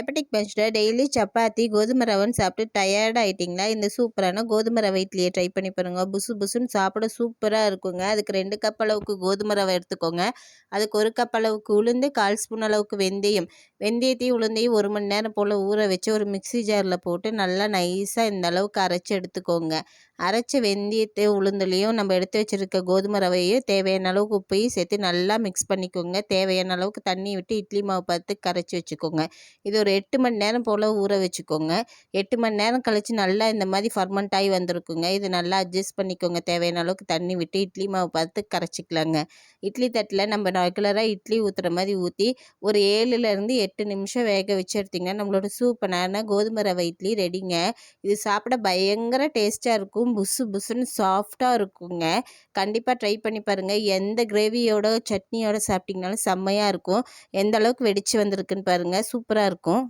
Diabetic பேஷண்ட்டை daily chapati, கோதுமை ரவைன்னு சாப்பிட்டு டயர்ட் ஆயிட்டீங்களா? இந்த சூப்பரான கோதுமை ரவை இட்லியை ட்ரை பண்ணி பாருங்க. புசு புசுன்னு சாப்பிட சூப்பராக இருக்குங்க. அதுக்கு 2 கப் அளவுக்கு கோதுமை ரவை எடுத்துக்கோங்க. அதுக்கு 1 கப் அளவுக்கு உளுந்து, 1/4 ஸ்பூன் அளவுக்கு வெந்தயம். வெந்தயத்தையும் உளுந்தையும் 1 மணி நேரம் போல் ஊற வச்சு ஒரு மிக்ஸி ஜாரில் போட்டு நல்லா நைஸாக இந்த அளவுக்கு அரைச்சி எடுத்துக்கோங்க. அரைச்ச வெந்தயத்தை உளுந்துலையும் நம்ம எடுத்து வச்சுருக்க கோதுமை ரவையும் தேவையான அளவுக்கு உப்பையும் சேர்த்து நல்லா மிக்ஸ் பண்ணிக்கோங்க. தேவையான அளவுக்கு தண்ணி விட்டு இட்லி மாவு பார்த்து கரைச்சி வச்சுக்கோங்க. இது ஒரு 8 மணி நேரம் போல் ஊற வச்சுக்கோங்க. 8 மணி நேரம் கழித்து நல்லா இந்த மாதிரி ஃபர்மெண்ட் ஆகி வந்திருக்குங்க. இது நல்லா அட்ஜஸ்ட் பண்ணிக்கோங்க. தேவையான அளவுக்கு தண்ணி விட்டு இட்லி மாவு பார்த்து கரைச்சிக்கலாங்க. இட்லி தட்டில் நம்ம ரெகுலராக இட்லி ஊற்றுற மாதிரி ஊற்றி ஒரு 7லேருந்து 8 நிமிஷம் வேக வச்சு எடுத்திங்கன்னா நம்மளோட சூப்பரான கோதுமை ரவை இட்லி ரெடிங்க. இது சாப்பிட பயங்கர டேஸ்ட்டாக இருக்கும். புசு புசுன்னு சாஃப்டாக இருக்குங்க. கண்டிப்பாக ட்ரை பண்ணி பாருங்கள். எந்த கிரேவியோட சட்னியோட சாப்பிட்டிங்கனாலும் செம்மையாக இருக்கும். எந்த அளவுக்கு வெடித்து வந்திருக்குன்னு பாருங்கள். சூப்பராக இருக்கும்.